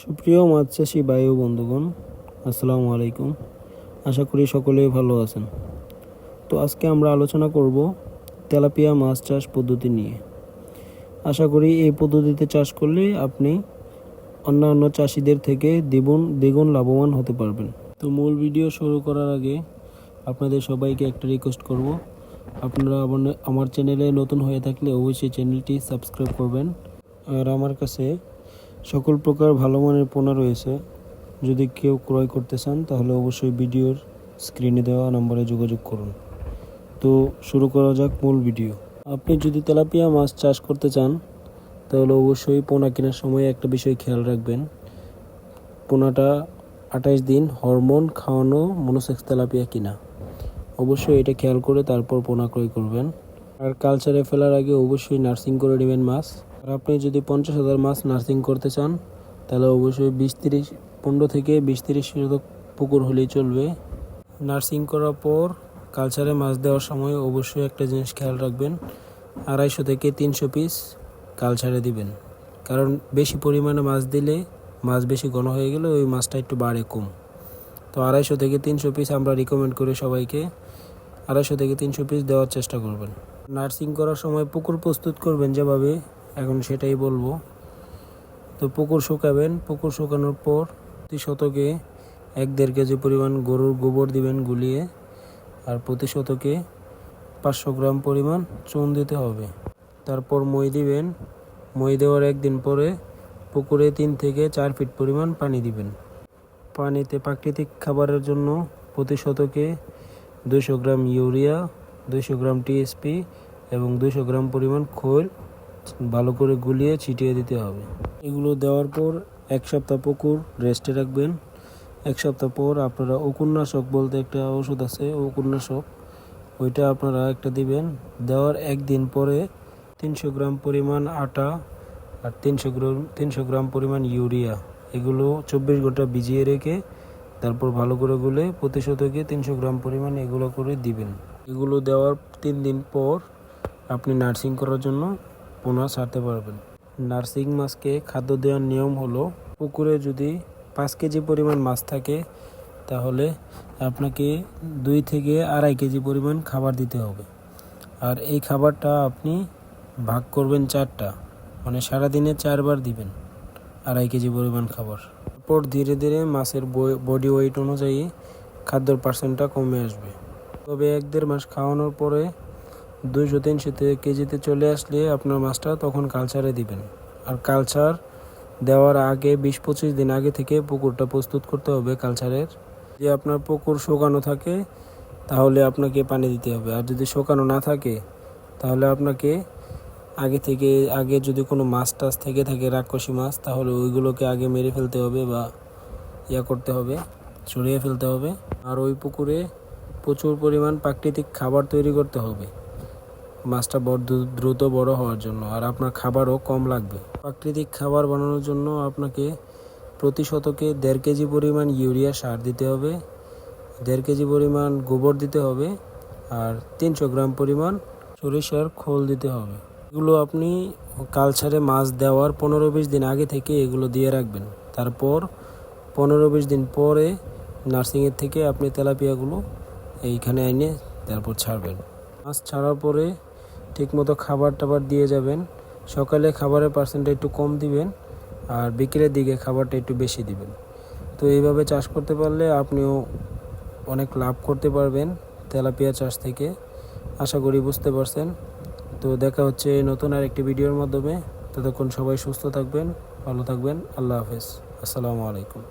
সুপ্রিয় মাছ চাষি ভাই ও বন্ধুগণ, আসসালামু আলাইকুম। আশা করি সকলেই ভালো আছেন। তো আজকে আমরা আলোচনা করব তেলাপিয়া মাছ চাষ পদ্ধতি নিয়ে। আশা করি এই পদ্ধতিতে চাষ করলে আপনি অন্যান্য চাষিদের থেকে দ্বিগুণ লাভবান হতে পারবেন। তো মূল ভিডিও শুরু করার আগে আপনাদের সবাইকে একটা রিকোয়েস্ট করব, আপনারা আমার চ্যানেলে নতুন হয়ে থাকলে অবশ্যই চ্যানেলটি সাবস্ক্রাইব করবেন। আর আমার কাছে সকল প্রকার ভালো মানের পোনা রয়েছে। যদি কেউ ক্রয় করতে চান তাহলে অবশ্যই ভিডিওর স্ক্রিনে দেওয়া নম্বরে যোগাযোগ করুন। তো শুরু করা যাক মূল ভিডিও। আপনি যদি তেলাপিয়া মাছ চাষ করতে চান তাহলে অবশ্যই পোনা কেনার সময় একটা বিষয় খেয়াল রাখবেন। পোনাটা 28 দিন হরমোন খাওয়ানো মনোসেক্স তেলাপিয়া কিনা, অবশ্যই এটা খেয়াল করে তারপর পোনা ক্রয় করবেন। আর কালচারে ফেলার আগে অবশ্যই নার্সিং করে নেবেন মাছ। আর আপনি যদি 50,000 মাছ নার্সিং করতে চান তাহলে অবশ্যই 15 থেকে 20-30 শতক পুকুর হলেই চলবে। নার্সিং করার পর কালচারে মাছ দেওয়ার সময় অবশ্যই একটা জিনিস খেয়াল রাখবেন, 250 থেকে 300 পিস কালচারে দিবেন। কারণ বেশি পরিমাণে মাছ দিলে মাছ বেশি ঘন হয়ে গেলে ওই মাছটা একটু বাড়ে কম। তো 250 থেকে 300 পিস আমরা রিকমেন্ড করি সবাইকে, 250 থেকে 300 পিস দেওয়ার চেষ্টা করবেন। নার্সিং করার সময় পুকুর প্রস্তুত করবেন যেভাবে, এখন সেটাই বলবো। তো পুকুর শুকাবেন, পুকুর শুকানোর পর প্রতি শতকে 1-1.5 কেজি পরিমাণ গরুর গোবর দিবেন গুলিয়ে। আর প্রতি শতকে 500 গ্রাম পরিমাণ চুন দিতে হবে। তারপর মই দিবেন। মই দেওয়ার একদিন পরে পুকুরে 3 থেকে 4 ফিট পরিমাণ পানি দিবেন। পানিতে প্রাকৃতিক খাবারের জন্য প্রতি শতকে 200 গ্রাম ইউরিয়া, 200 গ্রাম টিএসপি এবং 200 গ্রাম পরিমাণ খোল ভালো করে গুলিয়ে ছিটিয়ে দিতে হবে। এগুলো দেওয়ার পর 1 সপ্তাহ পুকুর রেস্টে রাখবেন। 1 সপ্তাহ পর আপনারা অকুরনাশক বলতে একটা ওষুধ আছে, অকুরনাশক, ওইটা আপনারা একটা দিবেন। দেওয়ার একদিন পরে 300 গ্রাম পরিমাণ আটা আর 300 গ্রাম পরিমাণ ইউরিয়া, এগুলো 24 ঘন্টা ভিজিয়ে রেখে তারপর ভালো করে গুলে প্রতি শতকে 300 গ্রাম পরিমাণ এগুলো করে দিবেন। এগুলো দেওয়ার 3 দিন পর আপনি নার্সিং করার জন্য পোনা ছাড়তে পারবেন। নার্সিং মাছকে খাদ্য দেওয়ার নিয়ম হলো, পুকুরে যদি 5 কেজি পরিমাণ মাছ থাকে তাহলে আপনাকে 2 থেকে 2.5 কেজি পরিমাণ খাবার দিতে হবে। আর এই খাবারটা আপনি ভাগ করবেন 4টা, মানে সারাদিনে 4 বার দিবেন 2.5 কেজি পরিমাণ খাবার। তারপর ধীরে ধীরে মাছের বডি ওয়েট অনুযায়ী খাদ্যর পার্সেন্টটা কমে আসবে। তবে 1-1.5 মাস খাওয়ানোর পরে 200-300 কেজিতে চলে আসলে আপনার মাছটা তখন কালচারে দিবেন। আর কালচার দেওয়ার আগে 20-25 দিন আগে থেকে পুকুরটা প্রস্তুত করতে হবে কালচারের। যদি আপনার পুকুর শুকানো থাকে তাহলে আপনাকে পানি দিতে হবে, আর যদি শুকানো না থাকে তাহলে আপনাকে আগে যদি কোনো মাছ টাছ থেকে থাকে রাক্ষসী মাছ, তাহলে ওইগুলোকে আগে মেরে ফেলতে হবে বা করতে হবে, সরিয়ে ফেলতে হবে। আর ওই পুকুরে প্রচুর পরিমাণ প্রাকৃতিক খাবার তৈরি করতে হবে মাছটা দ্রুত বড় হওয়ার জন্য, আর আপনার খাবারও কম লাগবে। প্রাকৃতিক খাবার বানানোর জন্য আপনাকে প্রতি শতকে 1.5 কেজি পরিমাণ ইউরিয়া সার দিতে হবে, 1.5 কেজি পরিমাণ গোবর দিতে হবে, আর 300 গ্রাম পরিমাণ সরিষার খোল দিতে হবে। এগুলো আপনি কালচারে মাছ দেওয়ার 15-20 দিন আগে থেকে এগুলো দিয়ে রাখবেন। তারপর 15-20 দিন পরে নার্সিংয়ের থেকে আপনি তেলাপিয়াগুলো এইখানে এনে তারপর ছাড়বেন। মাছ ছাড়ার পরে ঠিকমতো খাবার টাবার দিয়ে যাবেন। সকালে খাবারের পার্সেন্টটা একটু কম দিবেন আর বিকেলের দিকে খাবারটা একটু বেশি দিবেন। তো এইভাবে চাষ করতে পারলে আপনিও অনেক লাভ করতে পারবেন তেলাপিয়া চাষ থেকে। আশা করি বুঝতে পারছেন। তো দেখা হচ্ছে নতুন আরেকটি ভিডিওর মাধ্যমে। ততক্ষণ সবাই সুস্থ থাকবেন, ভালো থাকবেন। আল্লাহ হাফেজ, আসসালামু আলাইকুম।